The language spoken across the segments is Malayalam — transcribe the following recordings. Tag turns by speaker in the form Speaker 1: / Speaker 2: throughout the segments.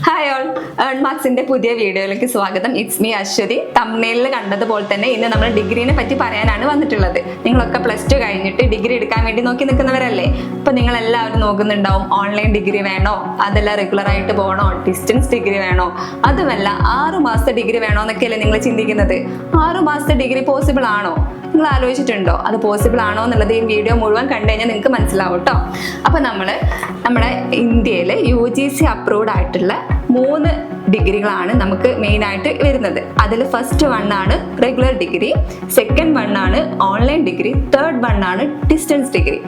Speaker 1: ഹായ് ഓൾ, ഏൺ മാർക്സിന്റെ പുതിയ വീഡിയോയിലേക്ക് സ്വാഗതം. It's me Aswathy. തംബ്നെയിലിൽ കണ്ടതുപോലെ തന്നെ ഇന്ന് നമ്മൾ ഡിഗ്രീനെ പറ്റി പറയാനാണ് വന്നിട്ടുള്ളത്. നിങ്ങളൊക്കെ +2 കഴിഞ്ഞിട്ട് ഡിഗ്രി എടുക്കാൻ വേണ്ടി നോക്കി നിൽക്കുന്നവരല്ലേ? അപ്പൊ നിങ്ങൾ എല്ലാവരും നോക്കുന്നുണ്ടാവും, ഓൺലൈൻ ഡിഗ്രി വേണോ, അതല്ല റെഗുലർ ആയിട്ട് പോകണോ, ഡിസ്റ്റൻസ് ഡിഗ്രി വേണോ, അതുമല്ല 6 മാസത്തെ ഡിഗ്രി വേണോ എന്നൊക്കെയല്ലേ നിങ്ങൾ ചിന്തിക്കുന്നത്. 6 മാസത്തെ ഡിഗ്രി പോസിബിൾ ആണോ? നിങ്ങൾ ആലോചിച്ചിട്ടുണ്ടോ അത് പോസിബിൾ ആണോ എന്നുള്ളത്? ഈ വീഡിയോ മുഴുവൻ കണ്ടു കഴിഞ്ഞാൽ നിങ്ങൾക്ക് മനസ്സിലാവും കേട്ടോ. അപ്പോൾ നമ്മുടെ ഇന്ത്യയിൽ UGC അപ്രൂവ്ഡ് ആയിട്ടുള്ള 3 ഡിഗ്രികളാണ് നമുക്ക് മെയിനായിട്ട് വരുന്നത്. അതിൽ ഫസ്റ്റ് 1 ആണ് റെഗുലർ ഡിഗ്രി, സെക്കൻഡ് 1 ആണ് ഓൺലൈൻ ഡിഗ്രി, തേർഡ് 1 ആണ് ഡിസ്റ്റൻസ് ഡിഗ്രി.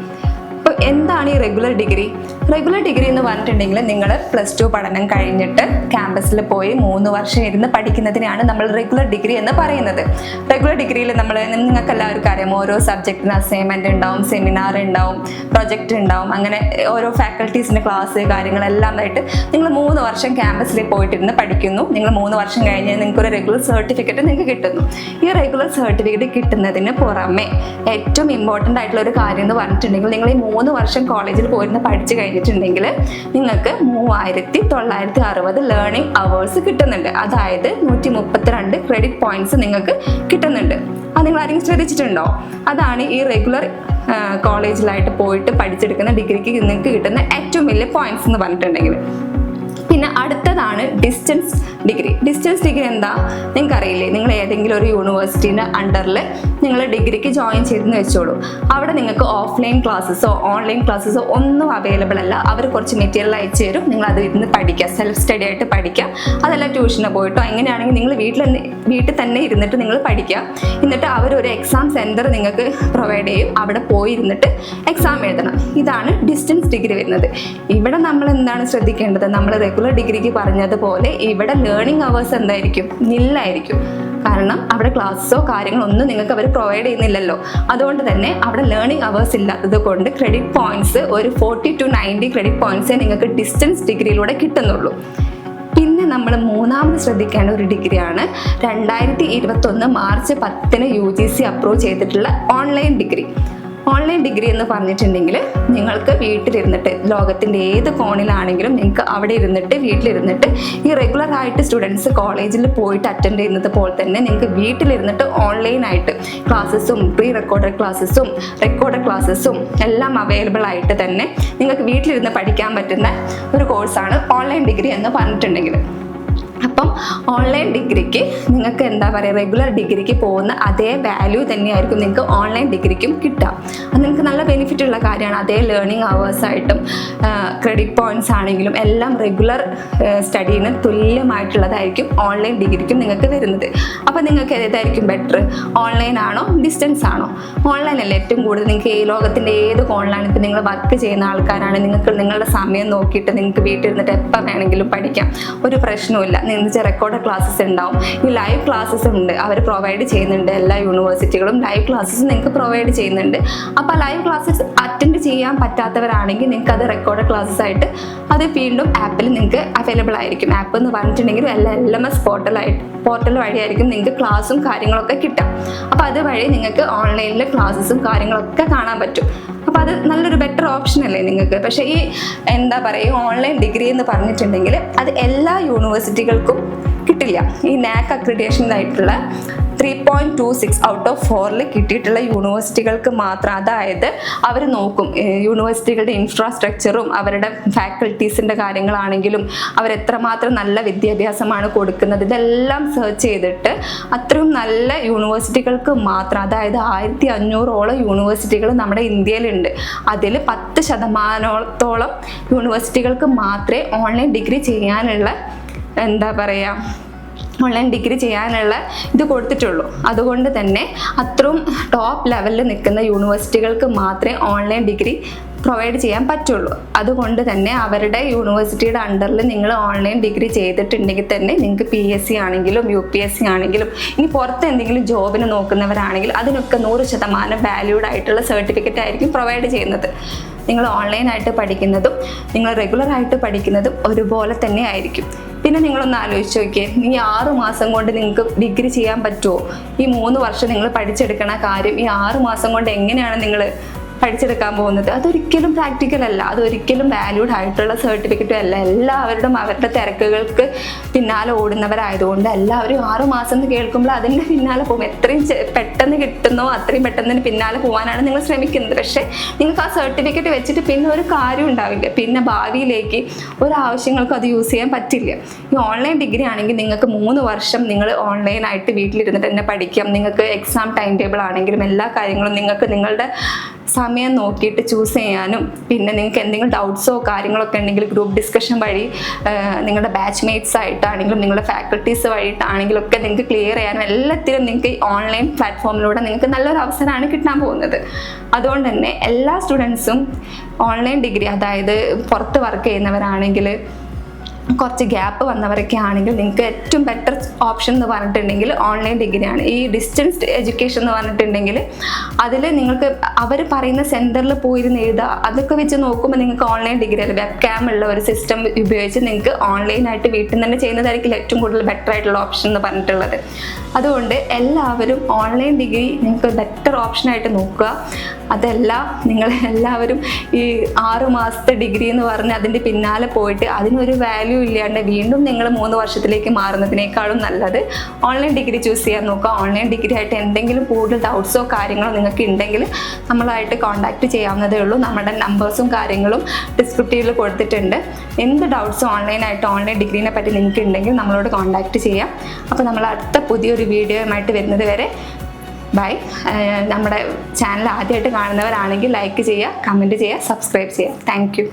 Speaker 1: അപ്പോൾ എന്താണ് ഈ റെഗുലർ ഡിഗ്രി? റെഗുലർ ഡിഗ്രി എന്ന് പറഞ്ഞിട്ടുണ്ടെങ്കിൽ നിങ്ങൾ +2 പഠനം കഴിഞ്ഞിട്ട് ക്യാമ്പസിൽ പോയി 3 വർഷം ഇരുന്ന് പഠിക്കുന്നതിനാണ് നമ്മൾ റെഗുലർ ഡിഗ്രി എന്ന് പറയുന്നത്. റെഗുലർ ഡിഗ്രിയിൽ നിങ്ങൾക്ക് എല്ലാവർക്കും അറിയാം, ഓരോ സബ്ജക്റ്റിന് അസൈൻമെന്റ് ഉണ്ടാവും, സെമിനാർ ഉണ്ടാവും, പ്രൊജക്റ്റ് ഉണ്ടാവും, അങ്ങനെ ഓരോ ഫാക്കൽറ്റീസിന്റെ ക്ലാസ് കാര്യങ്ങളെല്ലാം ആയിട്ട് നിങ്ങൾ 3 വർഷം ക്യാമ്പസിൽ പോയിട്ടിരുന്ന് പഠിക്കുന്നു. നിങ്ങൾ 3 വർഷം കഴിഞ്ഞ് നിങ്ങൾക്ക് ഒരു റെഗുലർ സർട്ടിഫിക്കറ്റ് നിങ്ങൾക്ക് കിട്ടുന്നു. ഈ റെഗുലർ സർട്ടിഫിക്കറ്റ് കിട്ടുന്നതിന് പുറമെ ഏറ്റവും ഇമ്പോർട്ടൻ്റ് ആയിട്ടുള്ള ഒരു കാര്യം എന്ന് പറഞ്ഞിട്ടുണ്ടെങ്കിൽ, നിങ്ങൾ ഈ 3 വർഷം കോളേജിൽ പോയിരുന്ന് പഠിച്ചു കഴിഞ്ഞിട്ടുണ്ടെങ്കിൽ നിങ്ങൾക്ക് 3960 ലേണിംഗ് അവേഴ്സ് കിട്ടുന്നുണ്ട്. അതായത് 132 ക്രെഡിറ്റ് പോയിന്റ്സ് നിങ്ങൾക്ക് കിട്ടുന്നുണ്ട്. അത് നിങ്ങൾ ആരെങ്കിലും ശ്രദ്ധിച്ചിട്ടുണ്ടോ? അതാണ് ഈ റെഗുലർ കോളേജിലായിട്ട് പോയിട്ട് പഠിച്ചെടുക്കുന്ന ഡിഗ്രിക്ക് നിങ്ങൾക്ക് കിട്ടുന്ന ഏറ്റവും വലിയ പോയിന്റ്സ് എന്ന് പറഞ്ഞിട്ടുണ്ടെങ്കിൽ. പിന്നെ അടുത്തതാണ് ഡിസ്റ്റൻസ് ഡിഗ്രി. ഡിസ്റ്റൻസ് ഡിഗ്രി എന്താ നിങ്ങൾക്ക് അറിയില്ലേ? നിങ്ങൾ ഏതെങ്കിലും ഒരു യൂണിവേഴ്സിറ്റീൻ്റെ അണ്ടറിൽ നിങ്ങൾ ഡിഗ്രിക്ക് ജോയിൻ ചെയ്തെന്ന് വെച്ചോളൂ. അവിടെ നിങ്ങൾക്ക് ഓഫ്ലൈൻ ക്ലാസ്സസോ ഓൺലൈൻ ക്ലാസ്സസോ ഒന്നും അവൈലബിൾ അല്ല. അവർ കുറച്ച് മെറ്റീരിയൽ അയച്ചു തരും, നിങ്ങൾ അത് ഇരുന്ന് പഠിക്കുക, സെൽഫ് സ്റ്റഡി ആയിട്ട് പഠിക്കുക. അതല്ല ട്യൂഷന് പോയിട്ടോ എങ്ങനെയാണെങ്കിൽ നിങ്ങൾ വീട്ടിൽ തന്നെ ഇരുന്നിട്ട് നിങ്ങൾ പഠിക്കുക. എന്നിട്ട് അവരൊരു എക്സാം സെൻറ്റർ നിങ്ങൾക്ക് പ്രൊവൈഡ് ചെയ്യും, അവിടെ പോയി ഇരുന്നിട്ട് എക്സാം എഴുതണം. ഇതാണ് ഡിസ്റ്റൻസ് ഡിഗ്രി വരുന്നത്. ഇവിടെ നമ്മൾ എന്താണ് ശ്രദ്ധിക്കേണ്ടത്? നമ്മൾ റെഗുലർ ഡിഗ്രിക്ക് പറഞ്ഞതുപോലെ ഇവിടെ ലേണിംഗ് അവേഴ്സ് എന്തായിരിക്കും? നില്ലായിരിക്കും. കാരണം അവിടെ ക്ലാസ്സോ കാര്യങ്ങളോ ഒന്നും നിങ്ങൾക്ക് അവർ പ്രൊവൈഡ് ചെയ്യുന്നില്ലല്ലോ. അതുകൊണ്ട് തന്നെ അവിടെ ലേണിംഗ് അവേഴ്സ് ഇല്ലാത്തത് കൊണ്ട് ക്രെഡിറ്റ് പോയിന്റ്സ് ഒരു 40 to 90 ക്രെഡിറ്റ് പോയിന്റ്സേ നിങ്ങൾക്ക് ഡിസ്റ്റൻസ് ഡിഗ്രിയിലൂടെ കിട്ടുന്നുള്ളൂ. പിന്നെ നമ്മൾ മൂന്നാമത് ശ്രദ്ധിക്കേണ്ട ഒരു ഡിഗ്രിയാണ് 2021 മാർച്ച് 10 UGC അപ്രൂവ് ചെയ്തിട്ടുള്ള ഓൺലൈൻ ഡിഗ്രി. ഓൺലൈൻ ഡിഗ്രി എന്ന് പറഞ്ഞിട്ടുണ്ടെങ്കിൽ നിങ്ങൾക്ക് വീട്ടിലിരുന്നിട്ട് ലോകത്തിൻ്റെ ഏത് കോണിലാണെങ്കിലും നിങ്ങൾക്ക് അവിടെ ഇരുന്നിട്ട് വീട്ടിലിരുന്നിട്ട് ഈ റെഗുലർ ആയിട്ട് സ്റ്റുഡൻസ് കോളേജിൽ പോയിട്ട് അറ്റൻഡ് ചെയ്യുന്നത് പോലെ തന്നെ നിങ്ങൾക്ക് വീട്ടിലിരുന്നിട്ട് ഓൺലൈനായിട്ട് ക്ലാസ്സസും പ്രീ റെക്കോർഡഡ് ക്ലാസ്സസും എല്ലാം അവൈലബിൾ ആയിട്ട് തന്നെ നിങ്ങൾക്ക് വീട്ടിലിരുന്ന് പഠിക്കാൻ പറ്റുന്ന ഒരു കോഴ്സാണ് ഓൺലൈൻ ഡിഗ്രി എന്ന് പറഞ്ഞിട്ടുണ്ടെങ്കിൽ. അപ്പം ഓൺലൈൻ ഡിഗ്രിക്ക് നിങ്ങൾക്ക് എന്താ പറയുക, റെഗുലർ ഡിഗ്രിക്ക് പോകുന്ന അതേ വാല്യൂ തന്നെയായിരിക്കും നിങ്ങൾക്ക് ഓൺലൈൻ ഡിഗ്രിക്കും കിട്ടുക. അത് നിങ്ങൾക്ക് നല്ല ബെനിഫിറ്റ് ഉള്ള കാര്യമാണ്. അതേ ലേണിംഗ് അവേഴ്സായിട്ടും ക്രെഡിറ്റ് പോയിന്റ്സ് ആണെങ്കിലും എല്ലാം റെഗുലർ സ്റ്റഡീന് തുല്യമായിട്ടുള്ളതായിരിക്കും ഓൺലൈൻ ഡിഗ്രിക്കും നിങ്ങൾക്ക് വരുന്നത്. അപ്പോൾ നിങ്ങൾക്ക് ഏതായിരിക്കും ബെറ്റർ? ഓൺലൈൻ ആണോ ഡിസ്റ്റൻസ് ആണോ? ഓൺലൈൻ അല്ലേ ഏറ്റവും കൂടുതൽ. നിങ്ങൾക്ക് ഈ ലോകത്തിൻ്റെ ഏത് കോണിലാണ്, ഇപ്പോൾ നിങ്ങൾ വർക്ക് ചെയ്യുന്ന ആൾക്കാരാണ്, നിങ്ങൾക്ക് നിങ്ങളുടെ സമയം നോക്കിയിട്ട് നിങ്ങൾക്ക് വീട്ടിലിരുന്നിട്ട് എപ്പോൾ വേണമെങ്കിലും പഠിക്കാം, ഒരു പ്രശ്നവുമില്ല. നിങ്ങൾക്ക് റെക്കോർഡ് ക്ലാസ്സസ് ഉണ്ടാവും, ഈ ലൈവ് ക്ലാസ്സസ് ഉണ്ട്, അവർ പ്രൊവൈഡ് ചെയ്യുന്നുണ്ട്. എല്ലാ യൂണിവേഴ്സിറ്റികളും ലൈവ് ക്ലാസ്സസ് നിങ്ങൾക്ക് പ്രൊവൈഡ് ചെയ്യുന്നുണ്ട്. അപ്പോൾ ലൈവ് ക്ലാസ്സസ് അറ്റൻഡ് ചെയ്യാൻ പറ്റാത്തവരാണെങ്കിൽ നിങ്ങൾക്ക് അത് റെക്കോർഡ് ക്ലാസ്സസ് ആയിട്ട് അത് വീണ്ടും ആപ്പിൽ നിങ്ങൾക്ക് അവൈലബിൾ ആയിരിക്കും. ആപ്പ് എന്ന് പറഞ്ഞിട്ടുണ്ടെങ്കിൽ LMS പോർട്ടൽ വഴിയായിരിക്കും നിങ്ങൾക്ക് ക്ലാസ്സും കാര്യങ്ങളൊക്കെ കിട്ടാം. അപ്പോൾ അതുവഴി നിങ്ങൾക്ക് ഓൺലൈനിൽ ക്ലാസ്സസും കാര്യങ്ങളൊക്കെ കാണാൻ പറ്റും. അപ്പോൾ അത് നല്ലൊരു ബെറ്റർ ഓപ്ഷൻ അല്ലേ നിങ്ങൾക്ക്? പക്ഷേ ഈ എന്താ പറയുക, ഓൺലൈൻ ഡിഗ്രി എന്ന് പറഞ്ഞിട്ടുണ്ടെങ്കിൽ അത് എല്ലാ യൂണിവേഴ്സിറ്റികൾക്കും കിട്ടില്ല. ഈ NAC അക്രഡിറ്റേഷനായിട്ടുള്ള 3.26 ഔട്ട് ഓഫ് 4 കിട്ടിയിട്ടുള്ള യൂണിവേഴ്സിറ്റികൾക്ക് മാത്രം. അതായത് അവർ നോക്കും യൂണിവേഴ്സിറ്റികളുടെ ഇൻഫ്രാസ്ട്രക്ചറും അവരുടെ ഫാക്കൽറ്റീസിൻ്റെ കാര്യങ്ങളാണെങ്കിലും അവരെത്രമാത്രം നല്ല വിദ്യാഭ്യാസമാണ് കൊടുക്കുന്നത്, ഇതെല്ലാം സെർച്ച് ചെയ്തിട്ട് അത്രയും നല്ല യൂണിവേഴ്സിറ്റികൾക്ക് മാത്രം, അതായത് 1500ഓളം യൂണിവേഴ്സിറ്റികൾ നമ്മുടെ ഇന്ത്യയിലുണ്ട്. അതിൽ 10% യൂണിവേഴ്സിറ്റികൾക്ക് മാത്രമേ ഓൺലൈൻ ഡിഗ്രി ചെയ്യാനുള്ള ഓൺലൈൻ ഡിഗ്രി ചെയ്യാനുള്ള ഇത് കൊടുത്തിട്ടുള്ളൂ. അതുകൊണ്ട് തന്നെ അത്രയും ടോപ്പ് ലെവലിൽ നിൽക്കുന്ന യൂണിവേഴ്സിറ്റികൾക്ക് മാത്രമേ ഓൺലൈൻ ഡിഗ്രി പ്രൊവൈഡ് ചെയ്യാൻ പറ്റുള്ളൂ. അതുകൊണ്ട് തന്നെ അവരുടെ യൂണിവേഴ്സിറ്റിയുടെ അണ്ടറിൽ നിങ്ങൾ ഓൺലൈൻ ഡിഗ്രി ചെയ്തിട്ടുണ്ടെങ്കിൽ തന്നെ നിങ്ങൾക്ക് PSC ആണെങ്കിലും UPSC ആണെങ്കിലും ഇനി പുറത്ത് എന്തെങ്കിലും ജോബിന് നോക്കുന്നവരാണെങ്കിൽ അതിനൊക്കെ 100% വാല്യൂഡ് ആയിട്ടുള്ള സർട്ടിഫിക്കറ്റ് ആയിരിക്കും പ്രൊവൈഡ് ചെയ്യുന്നത്. നിങ്ങൾ ഓൺലൈനായിട്ട് പഠിക്കുന്നതും നിങ്ങൾ റെഗുലർ ആയിട്ട് പഠിക്കുന്നതും ഒരുപോലെ തന്നെ ആയിരിക്കും. പിന്നെ നിങ്ങളൊന്ന് ആലോചിച്ച് നോക്കിയേ, ഈ 6 മാസം കൊണ്ട് നിങ്ങൾക്ക് ഡിഗ്രി ചെയ്യാൻ പറ്റുമോ? ഈ 3 വർഷം നിങ്ങൾ പഠിച്ചെടുക്കണ കാര്യം ഈ 6 മാസം കൊണ്ട് എങ്ങനെയാണ് നിങ്ങൾ പഠിച്ചെടുക്കാൻ പോകുന്നത്. അതൊരിക്കലും പ്രാക്ടിക്കൽ അല്ല, അതൊരിക്കലും വാല്യൂഡ് ആയിട്ടുള്ള സർട്ടിഫിക്കറ്റും അല്ല. എല്ലാവരും അവരുടെ തിരക്കുകൾക്ക് പിന്നാലെ ഓടുന്നവരായതുകൊണ്ട് എല്ലാവരും 6 മാസം എന്ന് കേൾക്കുമ്പോൾ അതിൻ്റെ പിന്നാലെ പോകും. എത്രയും പെട്ടെന്ന് കിട്ടുന്നോ അത്രയും പെട്ടെന്ന് പിന്നാലെ പോകാനാണ് നിങ്ങൾ ശ്രമിക്കുന്നത്. പക്ഷേ നിങ്ങൾക്ക് ആ സർട്ടിഫിക്കറ്റ് വെച്ചിട്ട് പിന്നെ ഒരു കാര്യം ഉണ്ടാവില്ല. പിന്നെ ഭാവിയിലേക്ക് ഒരാവശ്യങ്ങൾക്കും അത് യൂസ് ചെയ്യാൻ പറ്റില്ല. ഈ ഓൺലൈൻ ഡിഗ്രി ആണെങ്കിൽ നിങ്ങൾക്ക് 3 വർഷം നിങ്ങൾ ഓൺലൈനായിട്ട് വീട്ടിലിരുന്നിട്ട് തന്നെ പഠിക്കാം. നിങ്ങൾക്ക് എക്സാം ടൈം ടേബിൾ ആണെങ്കിലും എല്ലാ കാര്യങ്ങളും നിങ്ങൾക്ക് നിങ്ങളുടെ സമയം നോക്കിയിട്ട് ചൂസ് ചെയ്യാനും, പിന്നെ നിങ്ങൾക്ക് എന്തെങ്കിലും ഡൗട്ട്സോ കാര്യങ്ങളൊക്കെ ഉണ്ടെങ്കിൽ ഗ്രൂപ്പ് ഡിസ്കഷൻ വഴി നിങ്ങളുടെ ബാച്ച്മേറ്റ്സ് ആയിട്ടാണെങ്കിലും നിങ്ങളുടെ ഫാക്കൽറ്റീസ് വഴിയിട്ടാണെങ്കിലും ഒക്കെ നിങ്ങൾക്ക് ക്ലിയർ ചെയ്യാനും എല്ലാത്തിനും നിങ്ങൾക്ക് ഓൺലൈൻ പ്ലാറ്റ്ഫോമിലൂടെ നിങ്ങൾക്ക് നല്ലൊരു അവസരമാണ് കിട്ടാൻ പോകുന്നത്. അതുകൊണ്ട് തന്നെ എല്ലാ സ്റ്റുഡൻസും ഓൺലൈൻ ഡിഗ്രി, അതായത് പുറത്ത് വർക്ക് ചെയ്യുന്നവരാണെങ്കിൽ, കുറച്ച് ഗ്യാപ്പ് വന്നവരൊക്കെ ആണെങ്കിൽ നിങ്ങൾക്ക് ഏറ്റവും ബെറ്റർ ഓപ്ഷൻ എന്ന് പറഞ്ഞിട്ടുണ്ടെങ്കിൽ ഓൺലൈൻ ഡിഗ്രിയാണ്. ഈ ഡിസ്റ്റൻസ് എഡ്യൂക്കേഷൻ എന്ന് പറഞ്ഞിട്ടുണ്ടെങ്കിൽ അതിൽ നിങ്ങൾക്ക് അവർ പറയുന്ന സെൻറ്ററിൽ പോയിരുന്ന് എഴുതുക, അതൊക്കെ വെച്ച് നോക്കുമ്പോൾ നിങ്ങൾക്ക് ഓൺലൈൻ ഡിഗ്രി അല്ല, വെബ് ക്യാം ഉള്ള ഒരു സിസ്റ്റം ഉപയോഗിച്ച് നിങ്ങൾക്ക് ഓൺലൈനായിട്ട് വീട്ടിൽ നിന്ന് തന്നെ ചെയ്യുന്നതായിരിക്കും ഏറ്റവും കൂടുതൽ ബെറ്റർ ആയിട്ടുള്ള ഓപ്ഷൻ എന്ന് പറഞ്ഞിട്ടുള്ളത്. അതുകൊണ്ട് എല്ലാവരും ഓൺലൈൻ ഡിഗ്രി നിങ്ങൾക്ക് ബെറ്റർ ഓപ്ഷനായിട്ട് നോക്കുക. അതല്ല നിങ്ങൾ എല്ലാവരും ഈ 6 മാസത്തെ ഡിഗ്രി എന്ന് പറഞ്ഞ് അതിൻ്റെ പിന്നാലെ പോയിട്ട് അതിനൊരു വാല്യൂ ഇല്ലാണ്ട് വീണ്ടും നിങ്ങൾ 3 വർഷത്തിലേക്ക് മാറുന്നതിനേക്കാളും നല്ലത് ഓൺലൈൻ ഡിഗ്രി ചൂസ് ചെയ്യാൻ നോക്കുക. ഓൺലൈൻ ഡിഗ്രി ആയിട്ട് എന്തെങ്കിലും കൂടുതൽ ഡൗട്ട്സോ കാര്യങ്ങളോ നിങ്ങൾക്ക് ഉണ്ടെങ്കിൽ നമ്മളായിട്ട് കോൺടാക്റ്റ് ചെയ്യാവുന്നതേ ഉള്ളൂ. നമ്മുടെ നമ്പേഴ്സും കാര്യങ്ങളും ഡിസ്ക്രിപ്റ്റീവിൽ കൊടുത്തിട്ടുണ്ട്. എന്ത് ഡൗട്ട്സും ഓൺലൈനായിട്ട് ഓൺലൈൻ ഡിഗ്രീനെ പറ്റി നിങ്ങൾക്ക് ഉണ്ടെങ്കിൽ നമ്മളോട് കോൺടാക്റ്റ് ചെയ്യാം. അപ്പോൾ നമ്മൾ അടുത്ത പുതിയൊരു വീഡിയോയുമായിട്ട് വരുന്നത് വരെ ബൈ. നമ്മുടെ ചാനൽ ആദ്യമായിട്ട് കാണുന്നവരാണെങ്കിൽ ലൈക്ക് ചെയ്യുക, കമൻറ്റ് ചെയ്യുക, സബ്സ്ക്രൈബ് ചെയ്യുക. Thank you.